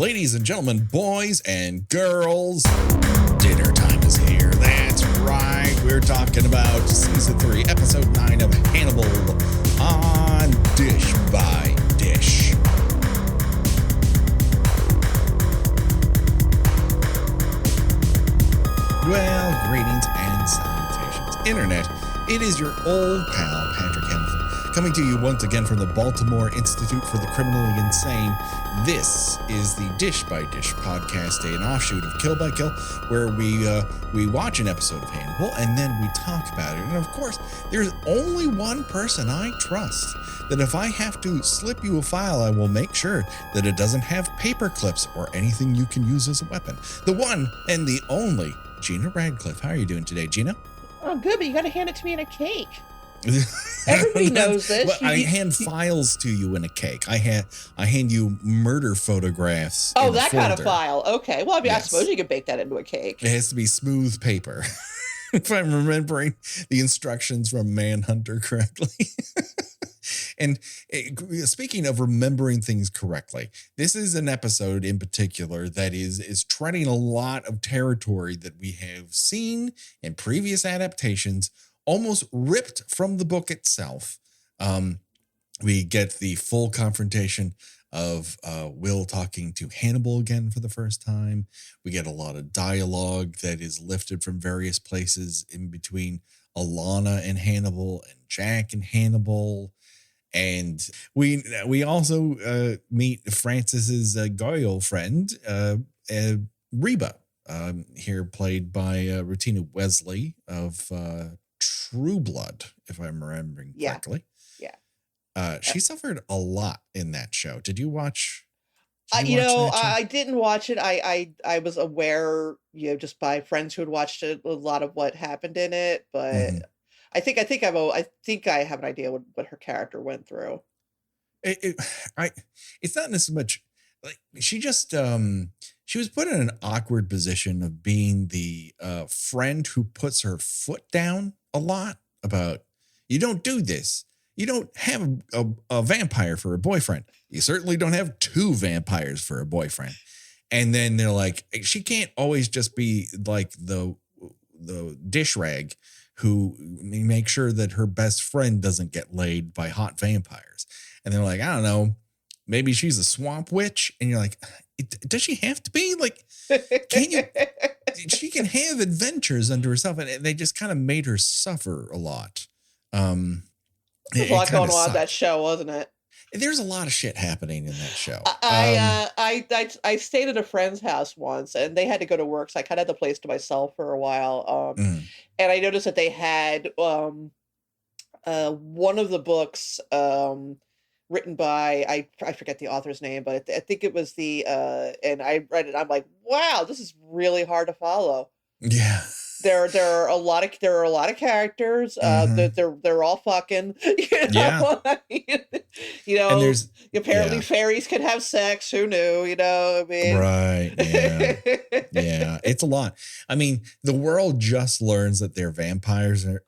Ladies and gentlemen, boys and girls, dinner time is here. That's right. We're talking about season 3, episode 9 of Hannibal on Dish by Dish. Well, greetings and salutations, Internet. It is your old pal, Patrick Hamilton, coming to you once again from the Baltimore Institute for the Criminally Insane. This is the Dish by Dish podcast, an offshoot of Kill by Kill, where we watch an episode of Hannibal and then we talk about it. And of course, there's only one person I trust, that if I have to slip you a file, I will make sure that it doesn't have paper clips or anything you can use as a weapon. The one and the only Gina Radcliffe. How are you doing today, Gina? Oh, good, but you got to hand it to me in a cake. Everybody knows this. Well, I hand files to you in a cake. I hand you murder photographs. Oh, that kind of file. Okay. Well, I mean, Yes. I suppose you could bake that into a cake. It has to be smooth paper. If I'm remembering the instructions from Manhunter correctly. And speaking of remembering things correctly, this is an episode in particular that is treading a lot of territory that we have seen in previous adaptations, almost ripped from the book itself. We get the full confrontation of Will talking to Hannibal again for the first time. We get a lot of dialogue that is lifted from various places in between Alana and Hannibal and Jack and Hannibal. And we also meet Francis's girlfriend, Reba, here played by Rutina Wesley of True Blood, if I'm remembering correctly. Yeah. She suffered a lot in that show. Did you watch? I didn't watch it. I was aware, just by friends who had watched it, a lot of what happened in it, but I think I have an idea what her character went through. It's not as much like she just she was put in an awkward position of being the friend who puts her foot down a lot about, you don't do this. You don't have a vampire for a boyfriend. You certainly don't have 2 vampires for a boyfriend. And then they're like, she can't always just be like the dish rag who make sure that her best friend doesn't get laid by hot vampires. And they're like, I don't know, maybe she's a swamp witch. And you're like, does she have to be? Like, can you? She can have adventures unto herself. And they just kind of made her suffer a lot. There's a lot going on in that show, wasn't it? There's a lot of shit happening in that show. I stayed at a friend's house once, and they had to go to work, so I kind of had the place to myself for a while. And I noticed that they had one of the books written by I forget the author's name, but I think it was and I read it. I'm like, wow, this is really hard to follow. Yeah. There are a lot of characters. They're all fucking. Yeah. And there's apparently fairies can have sex. Who knew? I mean, right? Yeah, yeah. It's a lot. I mean, the world just learns that they're vampires, and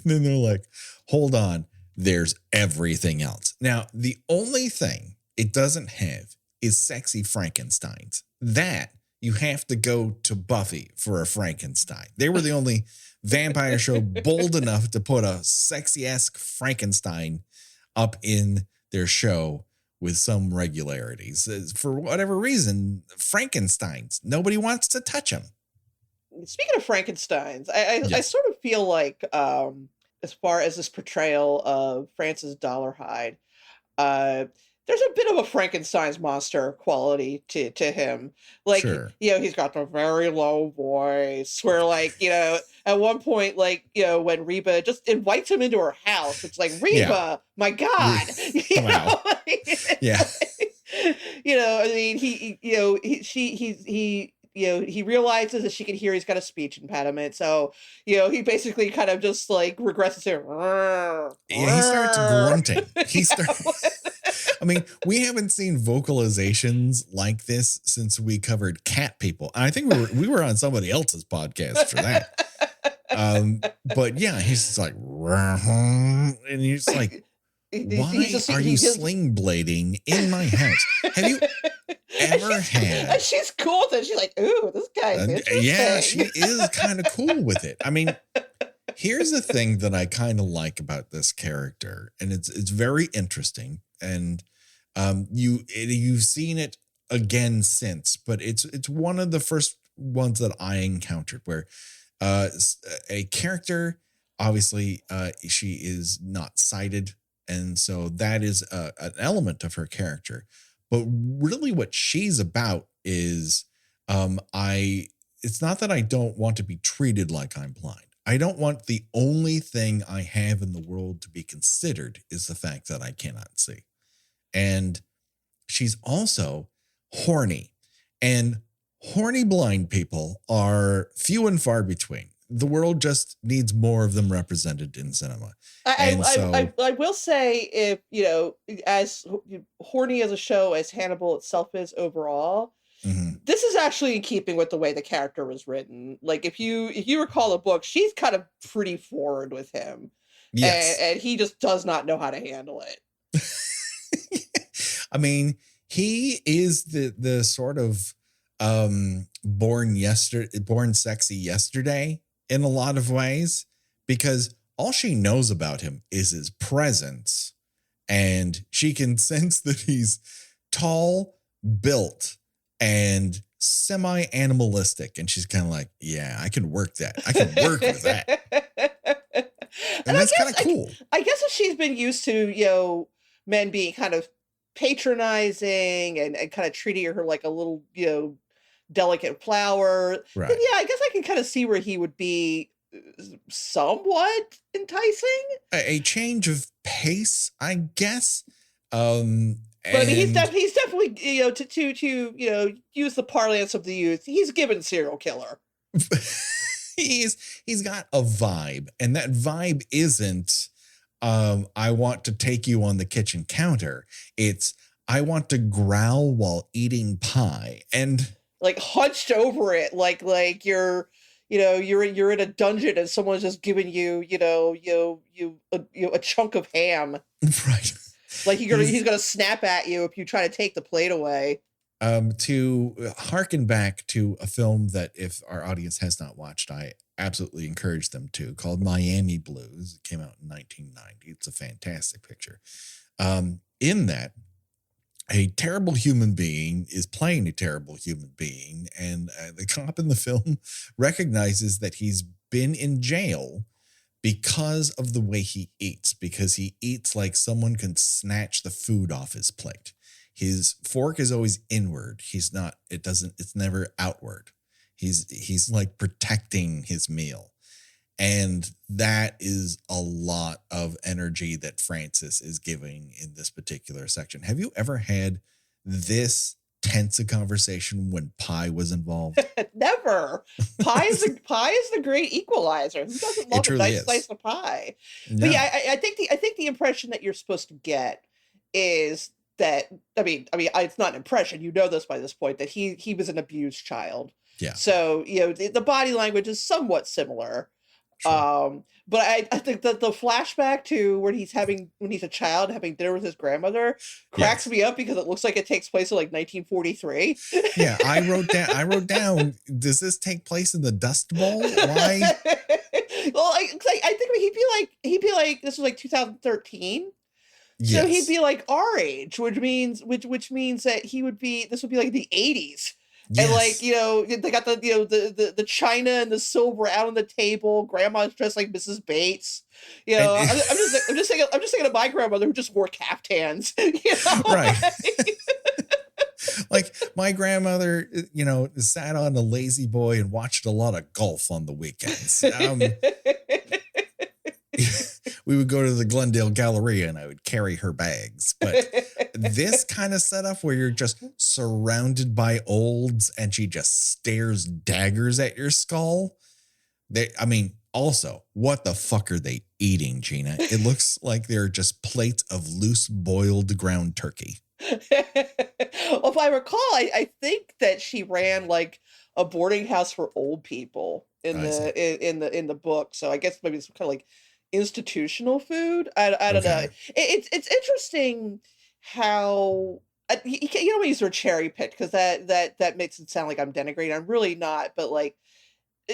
then they're like, "Hold on, there's everything else." Now, the only thing it doesn't have is sexy Frankensteins. That. You have to go to Buffy for a Frankenstein. They were the only vampire show bold enough to put a sexy-esque Frankenstein up in their show with some regularities. For whatever reason, Frankensteins, nobody wants to touch them. Speaking of Frankensteins, I sort of feel like, as far as this portrayal of Francis Dolarhyde, there's a bit of a Frankenstein's monster quality to him. Like, sure. He's got the very low voice where, like, at one point, like, when Reba just invites him into her house, it's like, Reba, my God. Wow. Yeah. I mean, he realizes that she can hear he's got a speech impediment. So, he basically kind of just like regresses to, yeah, he starts grunting. I mean, we haven't seen vocalizations like this since we covered Cat People. I think we were on somebody else's podcast for that. But yeah, he's just like, and you're just like, why are you sling blading in my house? ever had. And she's cool with it. She's like, ooh, this guy's interesting. Yeah, she is kind of cool with it. I mean, here's the thing that I kind of like about this character, and it's very interesting. And you've seen it again since, but it's one of the first ones that I encountered where a character, obviously, she is not sighted, and so that is an element of her character. But really, what she's about is, it's not that I don't want to be treated like I'm blind. I don't want the only thing I have in the world to be considered is the fact that I cannot see. And she's also horny, and horny blind people are few and far between. The world just needs more of them represented in cinema. I will say, if as horny as a show as Hannibal itself is overall, this is actually in keeping with the way the character was written. Like if you recall the book, she's kind of pretty forward with him, and he just does not know how to handle it. I mean, he is the sort of born sexy yesterday in a lot of ways, because all she knows about him is his presence, and she can sense that he's tall, built, and semi-animalistic, and she's kind of like, yeah, I can work that. I can work with that. And that's kind of cool. I guess if she's been used to, men being kind of patronizing and kind of treating her like a little, delicate flower, right, then yeah, I guess I can kind of see where he would be somewhat enticing. A change of pace, I guess. But I mean, he's definitely, to use the parlance of the youth, he's given serial killer. he's got a vibe, and that vibe isn't I want to take you on the kitchen counter. It's I want to growl while eating pie, and like hunched over it, like you're in a dungeon and someone's just giving you a chunk of ham, right? Like he's gonna snap at you if you try to take the plate away. To harken back to a film that, if our audience has not watched, I absolutely encourage them to, called Miami Blues. It came out in 1990. It's a fantastic picture. In that, a terrible human being is playing a terrible human being, and the cop in the film recognizes that he's been in jail because of the way he eats, because he eats like someone can snatch the food off his plate. His fork is always inward. It's never outward. He's like protecting his meal. And that is a lot of energy that Francis is giving in this particular section. Have you ever had this tense a conversation when pie was involved? Never. Pie is the great equalizer. Who doesn't love a nice slice of pie? No. But yeah, I think the impression that you're supposed to get is that, I mean, it's not an impression. You know this by this point, that he was an abused child. Yeah. So the body language is somewhat similar. Sure. But I think that the flashback to when he's a child having dinner with his grandmother cracks me up, because it looks like it takes place in like 1943. Yeah, I wrote down, does this take place in the Dust Bowl? Why? Well, I think he'd be like this was like 2013. Yes. So he'd be like our age, which means that this would be like the 80s. Yes. And like, they got the china and the silver out on the table. Grandma's dressed like Mrs. Bates. I'm just thinking of my grandmother who just wore caftans. Right. Like my grandmother, sat on a lazy boy and watched a lot of golf on the weekends. We would go to the Glendale Galleria and I would carry her bags. But this kind of setup where you're just surrounded by olds and she just stares daggers at your skull. Also, what the fuck are they eating, Gina? It looks like they're just plates of loose boiled ground turkey. Well, if I recall, I think that she ran like a boarding house for old people in the book. So I guess maybe it's kind of like institutional food. I don't know. It's interesting how you don't use the word cherry picked because that makes it sound like I'm denigrating. I'm really not, but like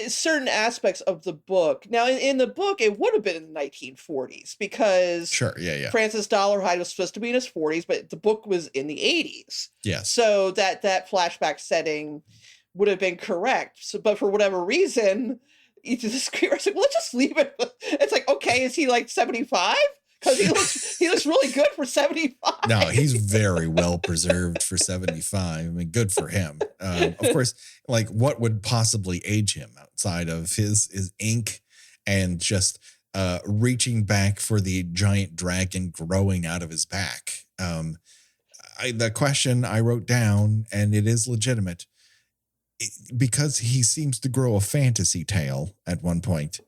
certain aspects of the book. Now, in the book, it would have been in the 1940s because sure, yeah. Francis Dolarhyde was supposed to be in his 40s, but the book was in the 80s. Yes. So that flashback setting would have been correct. So, but for whatever reason, the screenwriter's like, well, let's just leave it. It's like, okay, is he like 75? Because he looks really good for 75. No, he's very well preserved for 75. I mean, good for him. Of course, like what would possibly age him outside of his ink and just reaching back for the giant dragon growing out of his back. The question I wrote down, and it is legitimate, because he seems to grow a fantasy tail at one point.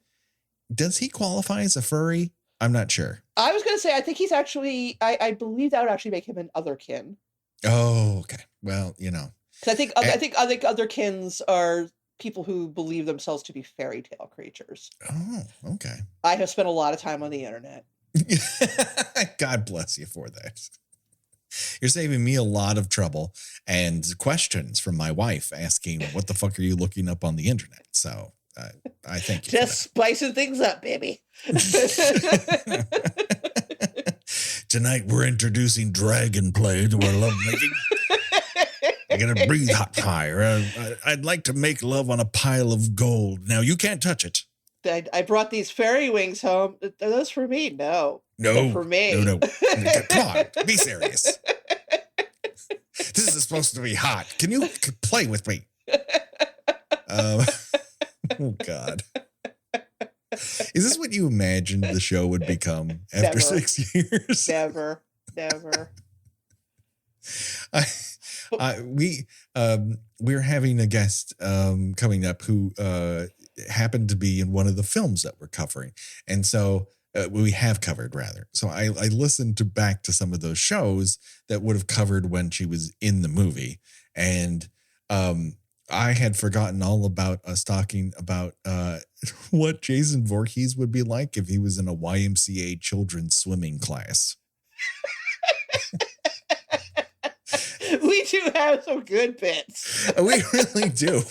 Does he qualify as a furry? I'm not sure. I was going to say, I think he's actually, I believe that would actually make him an otherkin. Oh, okay. Well, because I think otherkins are people who believe themselves to be fairy tale creatures. Oh, okay. I have spent a lot of time on the internet. God bless you for that. You're saving me a lot of trouble and questions from my wife asking, what the fuck are you looking up on the internet? So I thank you. Just spicing things up, baby. Tonight we're introducing dragon play to our lovemaking. I gotta breathe hot fire. I'd like to make love on a pile of gold. Now you can't touch it. I brought these fairy wings home. Are those for me? No. No. They're for me. No. Come on, be serious. This is supposed to be hot. Can you play with me? Oh God. Is this what you imagined the show would become after 6 years? Never. We're having a guest coming up who happened to be in one of the films that we're covering. And so we have covered rather. So I listened back to some of those shows that would have covered when she was in the movie. And I had forgotten all about us talking about what Jason Voorhees would be like if he was in a YMCA children's swimming class. We do have some good bits. We really do.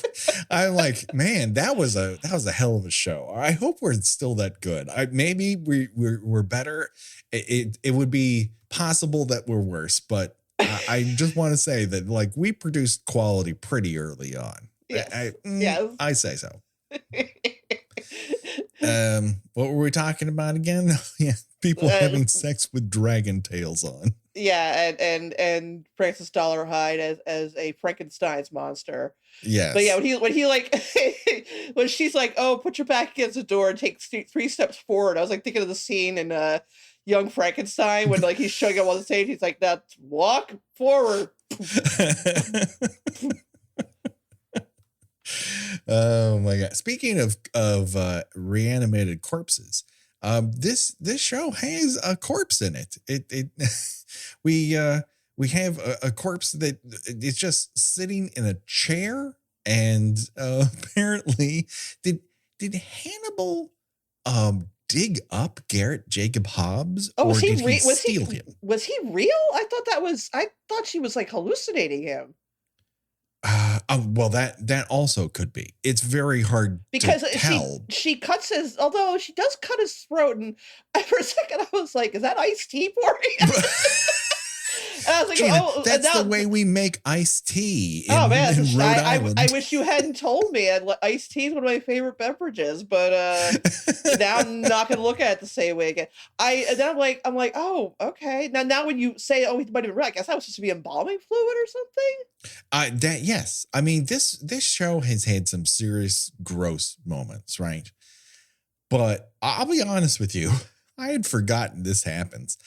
I'm like, man, that was a hell of a show. I hope we're still that good. Maybe we're better. It would be possible that we're worse, but I just want to say that like we produced quality pretty early on. Yes. I say so. What were we talking about again? Yeah, people having sex with dragon tails on. Yeah, and Francis Dolarhyde as a Frankensteins monster. Yes. But yeah, when he like when she's like, "Oh, put your back against the door and take 3 steps forward," I was like thinking of the scene in Young Frankenstein when like he's showing up on the stage. He's like, "Now walk forward." Oh my God! Speaking of reanimated corpses, this show has a corpse in it. We have a corpse that is just sitting in a chair, and apparently did Hannibal dig up Garrett Jacob Hobbs? Oh, was he steal him? Was he real? I thought she was like hallucinating him. Well, that also could be. It's very hard because to tell. She cuts his, although she does cut his throat, and for a second I was like, "Is that iced tea pouring?" And I was like, Gina, "Oh, that's the way we make iced tea." Oh man, in Rhode Island. I wish you hadn't told me. Iced tea is one of my favorite beverages, but now I'm not going to look at it the same way again. Then I'm like, oh, okay. Now when you say, oh, he might have been real, I guess that was supposed to be embalming fluid or something. Yes. I mean, this show has had some serious gross moments, right? But I'll be honest with you, I had forgotten this happens.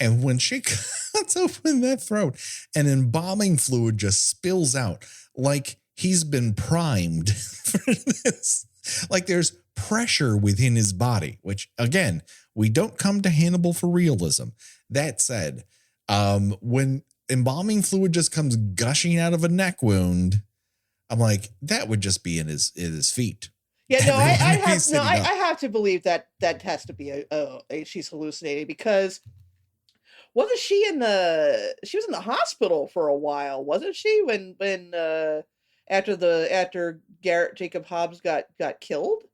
And when she cuts open that throat, an embalming fluid just spills out like he's been primed for this. Like there's pressure within his body, which again, we don't come to Hannibal for realism. That said, when embalming fluid just comes gushing out of a neck wound, I'm like, that would just be in his feet. Yeah, no, I have to believe that has to be she's hallucinating, because wasn't she she was in the hospital for a while, wasn't she? When after Garrett Jacob Hobbs got killed.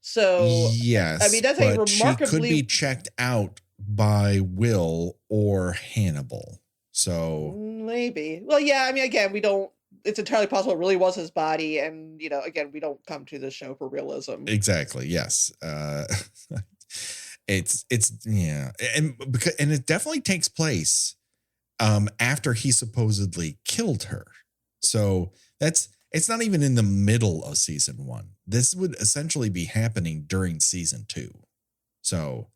So I mean Yes, that's a but she could be remarkably checked out by Will or Hannibal. So maybe. Well, yeah, I mean again, we don't it's entirely possible it really was his body, and again, we don't come to the show for realism. exactly, yes. It's yeah, and it definitely takes place after he supposedly killed her. So it's not even in the middle of season 1. This would essentially be happening during season 2. So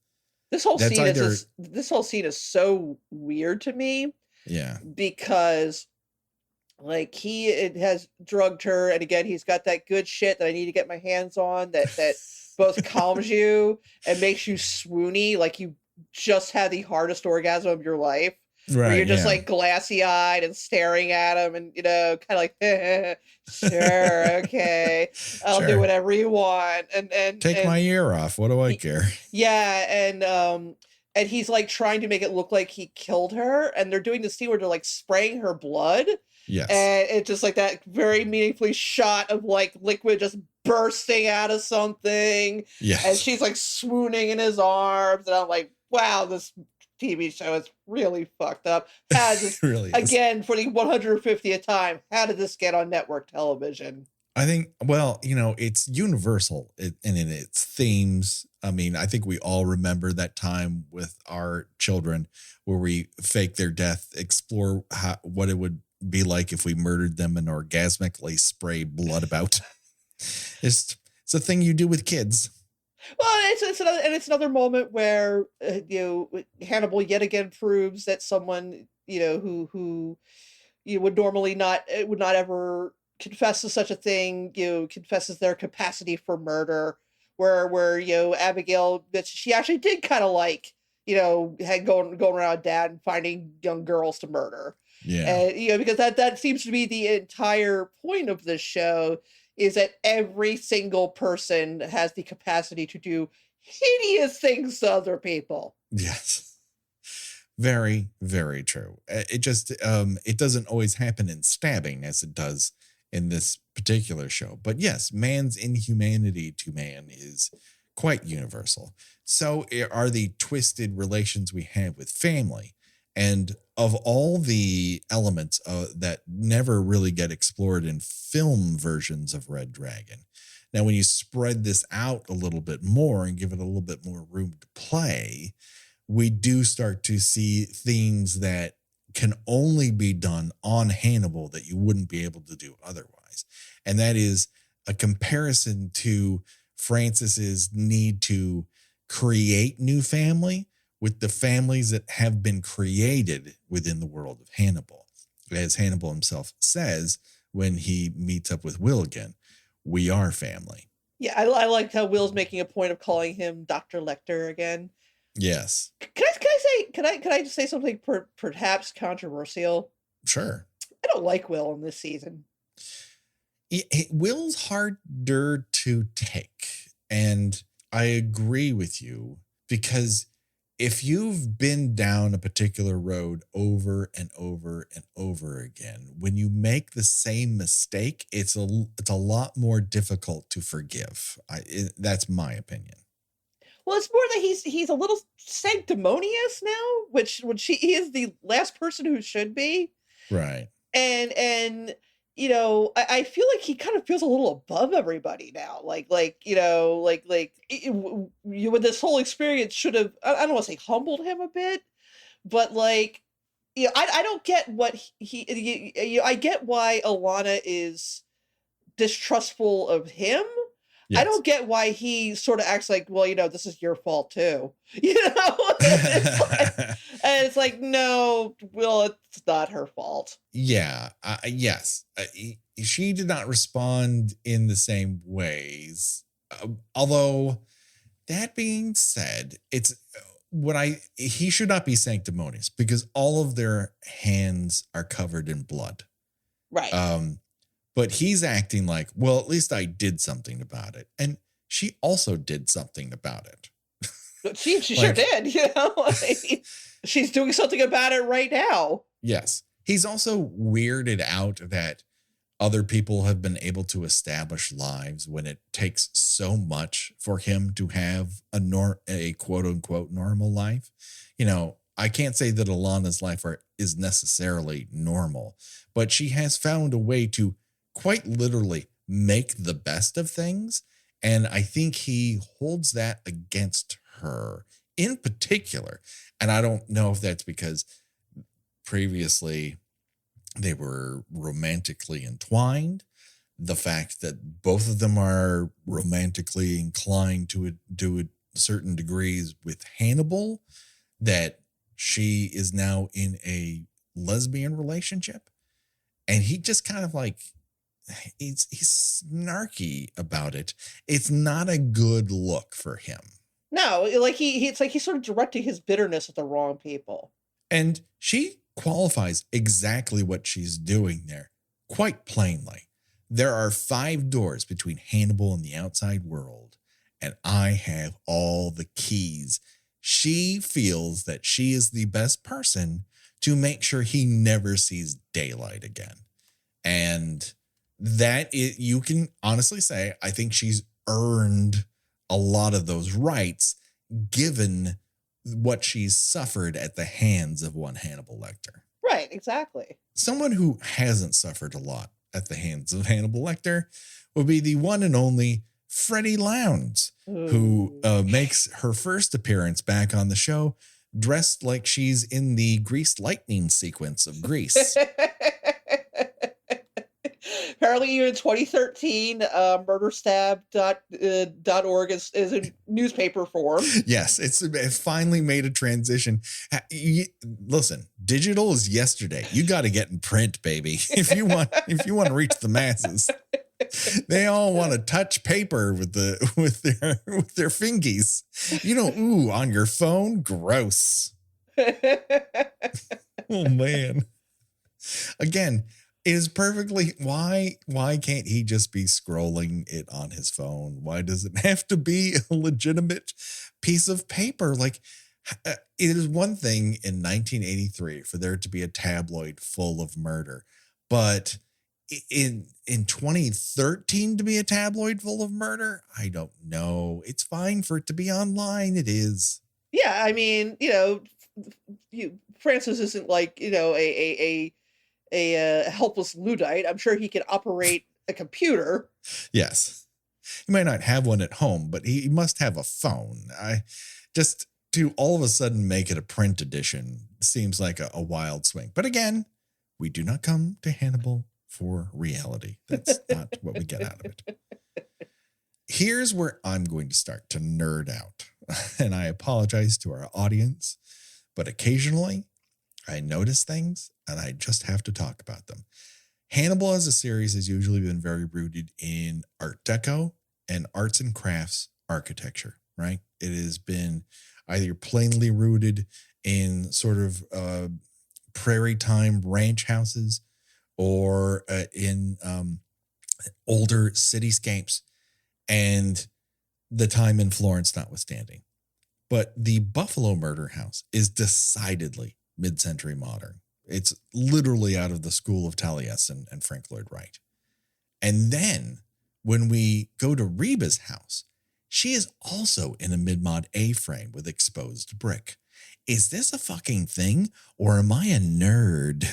this whole scene is so weird to me. Yeah. Because like it has drugged her, and again he's got that good shit that I need to get my hands on that both calms you and makes you swoony, like you just had the hardest orgasm of your life. Right, where you're just like glassy eyed and staring at him, and kind of like sure, okay, I'll do whatever you want, and take my ear off. What do I care? Yeah, and he's like trying to make it look like he killed her, and they're doing the scene where they're like spraying her blood. Yes. And it's just like that very meaningfully shot of like liquid just bursting out of something. Yes. And she's like swooning in his arms. And I'm like, wow, this TV show is really fucked up. How did this, really again, for the 150th time, how did this get on network television? I think, well, it's universal and in its themes. I mean, I think we all remember that time with our children where we fake their death, explore what it would be like if we murdered them and orgasmically spray blood about. It's a thing you do with kids. Well, it's another moment where Hannibal yet again proves that someone who would normally not ever confess to such a thing, confesses their capacity for murder, where Abigail, that she actually did kind of like, had going around dad and finding young girls to murder. Yeah. And, because that seems to be the entire point of this show, is that every single person has the capacity to do hideous things to other people. Yes. Very, very true. It just, it doesn't always happen in stabbing as it does in this particular show. But yes, man's inhumanity to man is quite universal. So are the twisted relations we have with family. And of all the elements that never really get explored in film versions of Red Dragon, now when you spread this out a little bit more and give it a little bit more room to play, we do start to see themes that can only be done on Hannibal that you wouldn't be able to do otherwise. And that is a comparison to Francis's need to create new family with the families that have been created within the world of Hannibal. As Hannibal himself says when he meets up with Will again, we are family. Yeah, I liked how Will's making a point of calling him Dr. Lecter again. Yes. Can I just say something perhaps controversial? Sure. I don't like Will in this season. Will's harder to take. And I agree with you, because if you've been down a particular road over and over and over again, when you make the same mistake, it's a lot more difficult to forgive. That's my opinion. Well, it's more that he's a little sanctimonious now, which he is the last person who should be. Right. And I feel like he kind of feels a little above everybody now. Like with this whole experience should have, I don't want to say humbled him a bit, but like, I don't get what I get why Alana is distrustful of him. Yes. I don't get why he sort of acts like, well, this is your fault too. It's like, no, Will, it's not her fault. Yeah. Yes. She did not respond in the same ways. Although that being said, he should not be sanctimonious, because all of their hands are covered in blood. Right. But he's acting like, well, at least I did something about it. And she also did something about it. She sure did, She's doing something about it right now. Yes. He's also weirded out that other people have been able to establish lives when it takes so much for him to have a quote unquote normal life. You know, I can't say that Alana's life is necessarily normal, but she has found a way to quite literally make the best of things. And I think he holds that against her in particular. And I don't know if that's because previously they were romantically entwined. The fact that both of them are romantically inclined to certain degrees with Hannibal, that she is now in a lesbian relationship. And he just kind of like, he's snarky about it. It's not a good look for him. No, like it's like he's sort of directing his bitterness at the wrong people. And she qualifies exactly what she's doing there, quite plainly. There are 5 doors between Hannibal and the outside world, and I have all the keys. She feels that she is the best person to make sure he never sees daylight again. And you can honestly say, I think she's earned a lot of those rights, given what she's suffered at the hands of one Hannibal Lecter. Right, exactly. Someone who hasn't suffered a lot at the hands of Hannibal Lecter would be the one and only Freddie Lounds, who makes her first appearance back on the show dressed like she's in the Greased Lightning sequence of Grease. Apparently, in 2013, murderstab.gov is a newspaper form. Yes, it finally made a transition. Listen, digital is yesterday. You got to get in print, baby. If you want to reach the masses, they all want to touch paper with their fingies. You know, on your phone, gross. Oh man. Again, it is perfectly, why can't he just be scrolling it on his phone? Why does it have to be a legitimate piece of paper? Like, it is one thing in 1983 for there to be a tabloid full of murder, but in 2013 to be a tabloid full of murder, I don't know. It's fine for it to be online. It is. Yeah, I mean, Francis isn't like, a helpless Luddite. I'm sure he can operate a computer. Yes. He might not have one at home, but he must have a phone. Just to all of a sudden make it a print edition seems like a wild swing. But again, we do not come to Hannibal for reality. That's not what we get out of it. Here's where I'm going to start to nerd out. And I apologize to our audience, but occasionally I notice things and I just have to talk about them. Hannibal as a series has usually been very rooted in Art Deco and arts and crafts architecture, right? It has been either plainly rooted in sort of prairie time ranch houses or in older cityscapes, and the time in Florence notwithstanding. But the Buffalo Murder House is decidedly mid-century modern. It's literally out of the school of Taliesin and Frank Lloyd Wright. And then when we go to Reba's house, she is also in a mid-mod A-frame with exposed brick. Is this a fucking thing, or am I a nerd?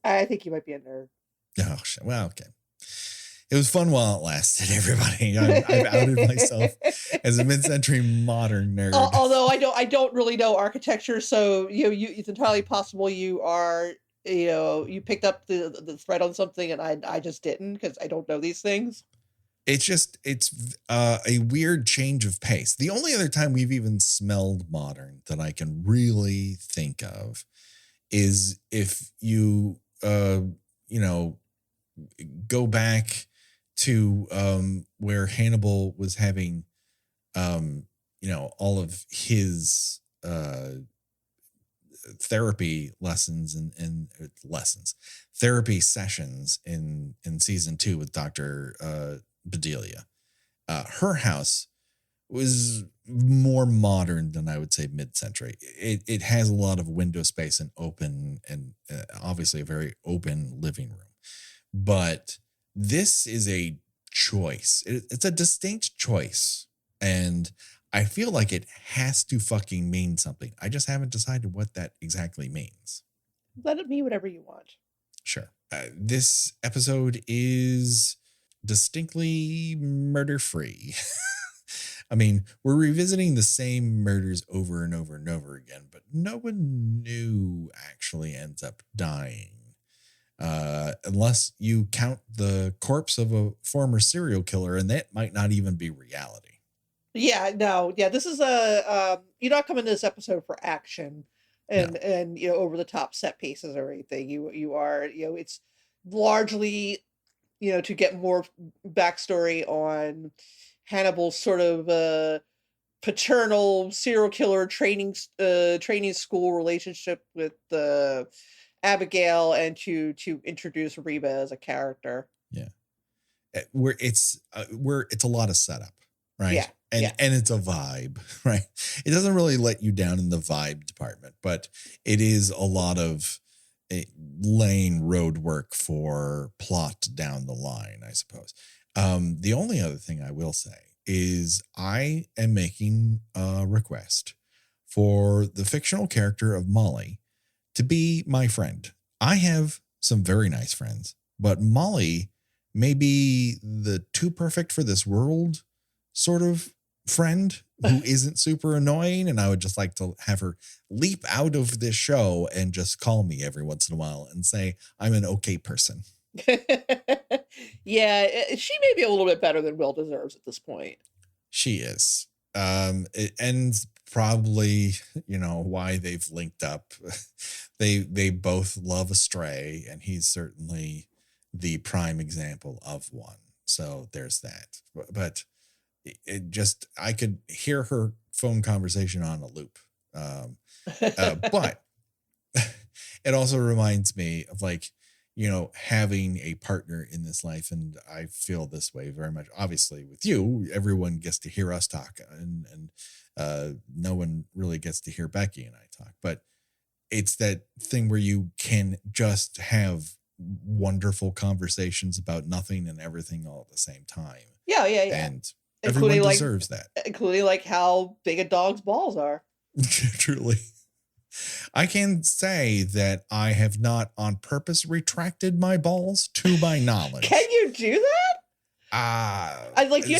I think you might be a nerd. Oh, well, okay. It was fun while it lasted, everybody. I've outed myself as a mid-century modern nerd. Although I don't really know architecture, so it's entirely possible you are you picked up the thread on something and I just didn't, because I don't know these things. It's a weird change of pace. The only other time we've even smelled modern that I can really think of is if you go back to where Hannibal was having all of his therapy lessons and therapy sessions in season 2 with Dr. Bedelia. Her house was more modern than I would say mid-century. It has a lot of window space and open, and obviously a very open living room. But this is a choice. It's a distinct choice. And I feel like it has to fucking mean something. I just haven't decided what that exactly means. Let it mean whatever you want. Sure. This episode is distinctly murder-free. I mean, we're revisiting the same murders over and over and over again, but no one new actually ends up dying. Unless you count the corpse of a former serial killer, and that might not even be reality. Yeah, no, yeah, this is you're not coming to this episode for action and over the top set pieces or anything. You are, it's largely, to get more backstory on Hannibal's sort of paternal serial killer training school relationship with Abigail, and to introduce Reba as a character. Yeah, where it's a lot of setup, right? Yeah. And it's a vibe, right? It doesn't really let you down in the vibe department, but it is a lot of laying road work for plot down the line, I suppose. The only other thing I will say is I am making a request for the fictional character of Molly to be my friend. I have some very nice friends, but Molly may be the too perfect for this world sort of friend who isn't super annoying, and I would just like to have her leap out of this show and just call me every once in a while and say I'm an okay person. Yeah, she may be a little bit better than Will deserves at this point. She is. It ends probably, why they've linked up. They both love a stray, and he's certainly the prime example of one. So there's that. But it just, I could hear her phone conversation on a loop. But it also reminds me of having a partner in this life. And I feel this way very much. Obviously with you, everyone gets to hear us talk, and no one really gets to hear Becky and I talk, but it's that thing where you can just have wonderful conversations about nothing and everything all at the same time. Yeah. And everyone deserves that. Including how big a dog's balls are. Truly. I can say that I have not on purpose retracted my balls to my knowledge. Can you do that? Do you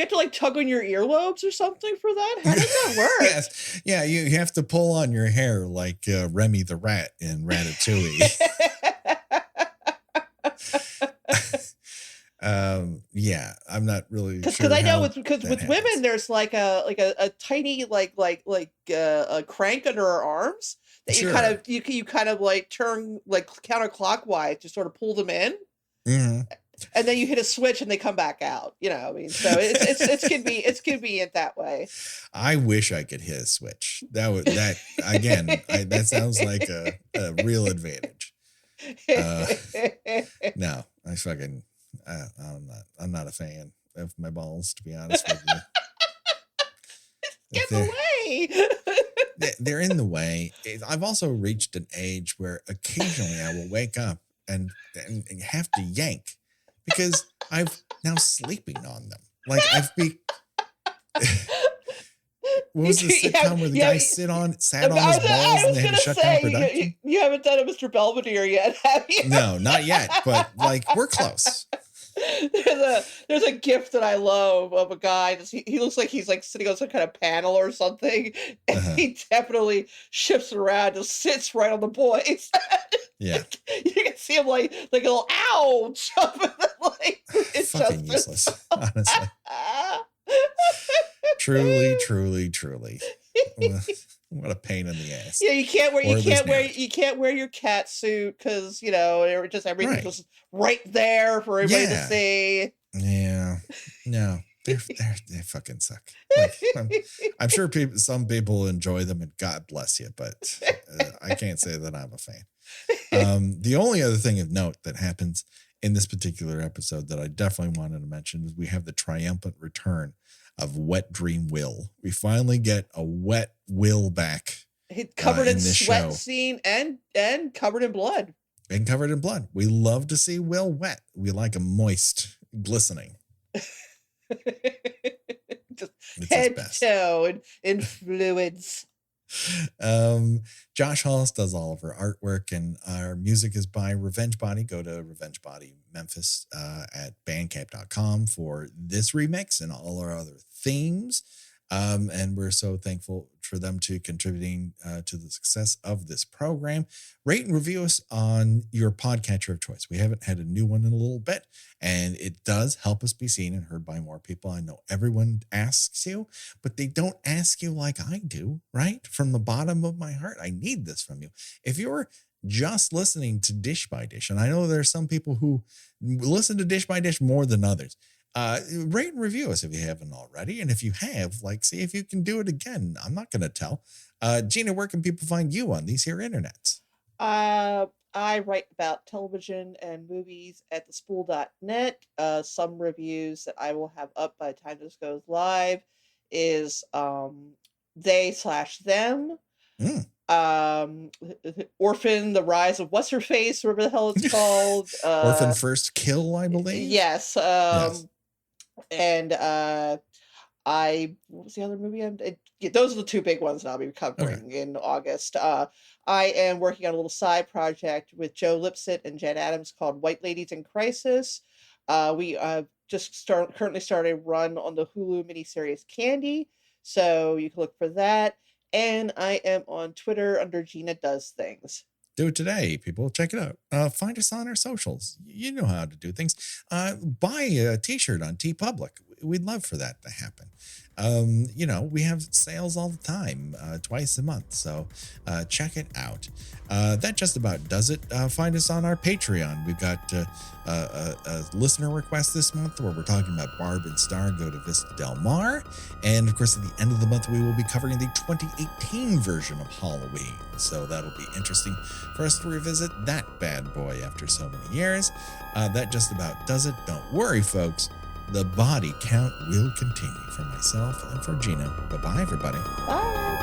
have to tug on your earlobes or something for that? How does that work? Yes. Yeah, you have to pull on your hair like Remy the rat in Ratatouille. Yeah, I'm not really because sure I know with women there's a tiny a crank under her arms that sure. you kind of turn counterclockwise to sort of pull them in, mm-hmm. and then you hit a switch and they come back out. I mean, so it's convenient that way. I wish I could hit a switch. That sounds like a real advantage. No, I'm not a fan of my balls, to be honest with you. Get in the way. They're in the way. I've also reached an age where occasionally I will wake up and have to yank because I've now sleeping on them. What was the sitcom where the guy sat on his balls and they had to shut down production? You haven't done a Mr. Belvedere yet, have you? No, not yet, but we're close. There's a gif that I love of a guy. He looks like he's sitting on some kind of panel or something, and he definitely shifts around, just sits right on the boys. Yeah, you can see him like a little ow jumping. It's fucking useless, honestly. Truly. What a pain in the ass. Yeah, you can't wear your cat suit because everything's just right there for everybody to see. Yeah, no, they fucking suck. I'm sure some people enjoy them, and God bless you, but I can't say that I'm a fan. The only other thing of note that happens in this particular episode that I definitely wanted to mention is we have the triumphant return of Wet Dream Will. We finally get a wet Will back. Covered in sweat scene and covered in blood. And covered in blood. We love to see Will wet. We like him moist, glistening. Just head to toe in fluids. Josh Hollis does all of our artwork, and our music is by Revenge Body. Go to Revenge Body Memphis at bandcamp.com for this remix and all our other themes. And we're so thankful for them to contributing to the success of this program. Rate and review us on your podcatcher of choice. We haven't had a new one in a little bit, and it does help us be seen and heard by more people. I know everyone asks you, but they don't ask you like I do, right? From the bottom of my heart, I need this from you. If you're just listening to Dish by Dish, and I know there's some people who listen to Dish by Dish more than others, rate and review us if you haven't already. And if you have, see if you can do it again. I'm not going to tell. Gina, where can people find you on these here internets? I write about television and movies at thespool.net. Some reviews that I will have up by the time this goes live is they/them. Orphan, the Rise of What's Her Face, whatever the hell it's called. Orphan First Kill, I believe. Yes. Yes. And what was the other movie? Those are the two big ones that I'll be covering in August. I am working on a little side project with Joe Lipsett and Jen Adams called White Ladies in Crisis. We just currently started a run on the Hulu miniseries Candy, so you can look for that. And I am on Twitter under Gina Does Things. Do it today, people. Check it out. Find us on our socials. You know how to do things. Buy a t-shirt on TeePublic. We'd love for that to happen. We have sales all the time, twice a month. So check it out. That just about does it. Find us on our Patreon. We've got a listener request this month where we're talking about Barb and Star Go to Vista Del Mar. And of course, at the end of the month, we will be covering the 2018 version of Halloween. So that'll be interesting for us to revisit that bad boy after so many years. That just about does it. Don't worry, folks. The body count will continue for myself and for Gina. Bye-bye, everybody. Bye.